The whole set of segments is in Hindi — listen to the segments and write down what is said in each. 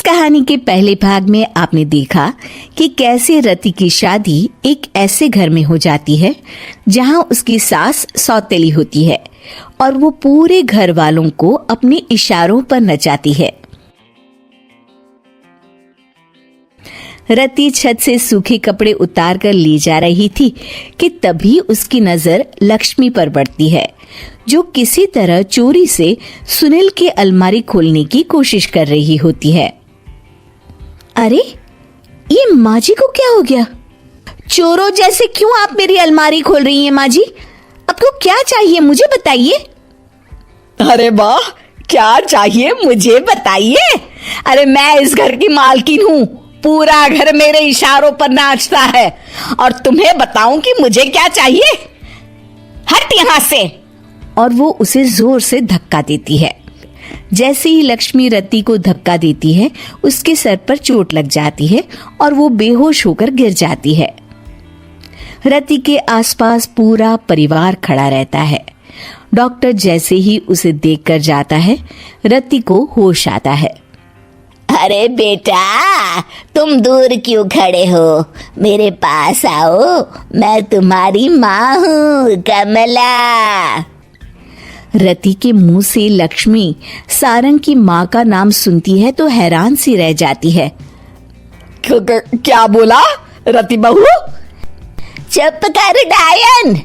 कहानी के पहले भाग में आपने देखा कि कैसे रति की शादी एक ऐसे घर में हो जाती है जहां उसकी सास सौतेली होती है और वो पूरे घर वालों को अपने इशारों पर नचाती है। रति छत से सूखे कपड़े उतार कर ले जा रही थी कि तभी उसकी नजर लक्ष्मी पर पड़ती है, जो किसी तरह चोरी से सुनील की अलमारी खोलने की कोशिश कर रही होती है। अरे, ये माँ जी को क्या हो गया? चोरों जैसे क्यों आप मेरी अलमारी खोल रही हैं माँ जी? आपको क्या चाहिए मुझे बताइए। अरे वाह, क्या चाहिए मुझे बताइए। अरे मैं इस घर की मालकिन हूँ, पूरा घर मेरे इशारों पर नाचता है और तुम्हें बताऊं कि मुझे क्या चाहिए। हट यहाँ से। और वो उसे जोर से धक्का देती है। जैसे ही लक्ष्मी रति को धक्का देती है, उसके सर पर चोट लग जाती है और वो बेहोश होकर गिर जाती है। रति के आसपास पूरा परिवार खड़ा रहता है। डॉक्टर जैसे ही उसे देखकर जाता है, रति को होश आता है। अरे बेटा, तुम दूर क्यों खड़े हो? मेरे पास आओ, मैं तुम्हारी माँ हूँ, कमला। रति के मुंह से लक्ष्मी सारंग की माँ का नाम सुनती है तो हैरान सी रह जाती है। क्या बोला रति बहू? चुप कर डायन,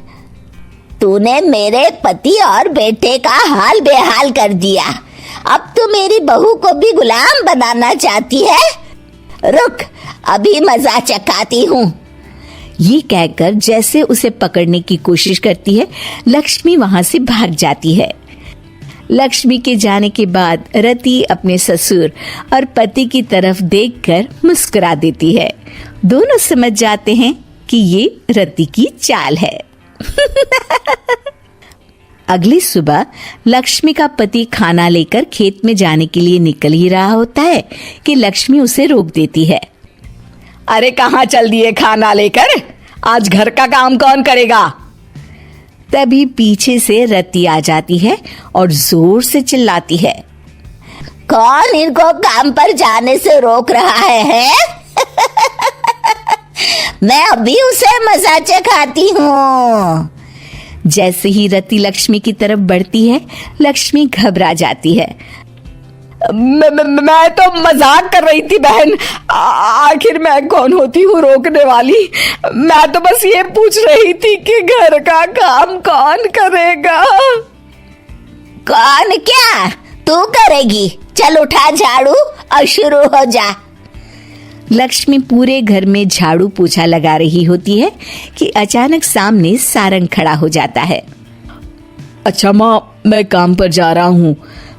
तूने मेरे पति और बेटे का हाल बेहाल कर दिया। अब तो मेरी बहू को भी गुलाम बनाना चाहती है। रुक, अभी मजा चखाती हूँ। ये कहकर जैसे उसे पकड़ने की कोशिश करती है, लक्ष्मी वहां से भाग जाती है। लक्ष्मी के जाने के बाद रति अपने ससुर और पति की तरफ देखकर मुस्कुरा देती है। दोनों समझ जाते हैं कि ये रति की चाल है। अगली सुबह लक्ष्मी का पति खाना लेकर खेत में जाने के लिए निकल ही रहा होता है कि लक्ष्मी उसे रोक देती है। अरे कहाँ चल दिए खाना लेकर? आज घर का काम कौन करेगा? तभी पीछे से रति आ जाती है और जोर से चिल्लाती है। कौन इनको काम पर जाने से रोक रहा है? मैं अभी उसे मजा चखाती हूँ। जैसे ही रति लक्ष्मी की तरफ बढ़ती है, लक्ष्मी घबरा जाती है। मैं तो मजाक कर रही थी बहन। आखिर मैं कौन होती हूँ रोकने वाली? मैं तो बस ये पूछ रही थी कि घर का काम कौन करेगा। कौन क्या? तू करेगी। चल उठा झाड़ू और शुरू हो जा। लक्ष्मी पूरे घर में झाड़ू पोछा लगा रही होती है कि अचानक सामने सारंग खड़ा हो जाता है। अच्छा माँ, मैं काम पर जा रहा हूँ।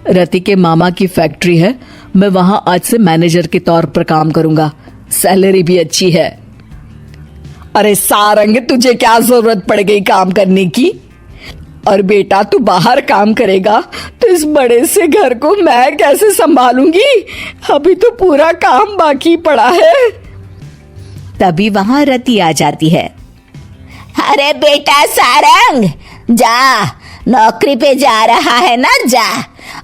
रति के मामा की फैक्ट्री है, मैं वहां आज से मैनेजर के तौर पर काम करूंगा। सैलरी भी अच्छी है। अरे सारंग, तुझे क्या जरूरत पड़ गई काम करने की? और बेटा, तू बाहर काम करेगा तो इस बड़े से घर को मैं कैसे संभालूंगी? अभी तो पूरा काम बाकी पड़ा है। तभी वहां रति आ जाती है। अरे बेटा सारंग, जा, नौकरी पे जा रहा है ना, जा।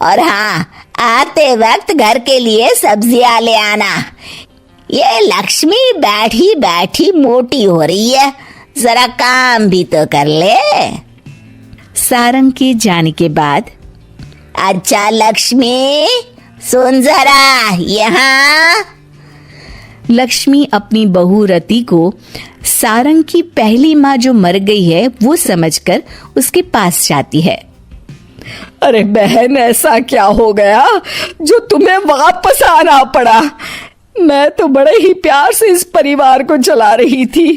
और हाँ, आते वक्त घर के लिए सब्जियां ले आना। ये लक्ष्मी बैठी बैठी मोटी हो रही है, जरा काम भी तो कर ले। सारंग के जाने के बाद, अच्छा लक्ष्मी, सुन जरा यहाँ। लक्ष्मी अपनी बहू रति को सारंग की पहली माँ जो मर गई है वो समझकर उसके पास जाती है। अरे बहन, ऐसा क्या हो गया जो तुम्हें वापस आना पड़ा? मैं तो बड़े ही प्यार से इस परिवार को चला रही थी।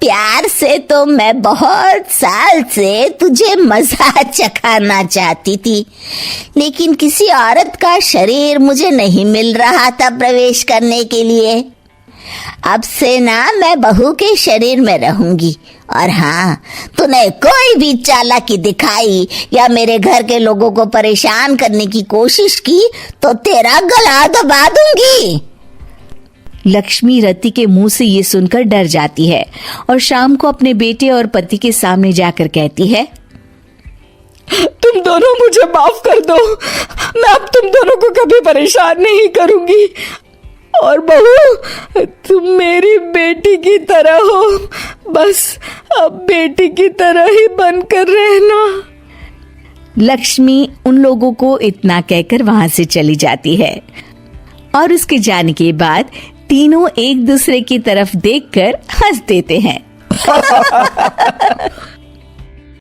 प्यार से तो मैं बहुत साल से तुझे मजा चखाना चाहती थी, लेकिन किसी औरत का शरीर मुझे नहीं मिल रहा था प्रवेश करने के लिए। अब से ना मैं बहू के शरीर में रहूंगी। और हाँ, तूने कोई भी चालाकी दिखाई या मेरे घर के लोगों को परेशान करने की कोशिश की तो तेरा गला दबा दूंगी। लक्ष्मी रति के मुंह से ये सुनकर डर जाती है और शाम को अपने बेटे और पति के सामने जाकर कहती है, तुम दोनों मुझे माफ कर दो। मैं अब तुम दोनों को कभी परेशान नहीं करूंगी। और बहू, तुम मेरी बेटी की तरह हो, बस अब बेटी की तरह ही बनकर रहना। लक्ष्मी उन लोगों को इतना कहकर वहां से चली जाती है और उसके जाने के बाद तीनों एक दूसरे की तरफ देखकर हंस देते हैं।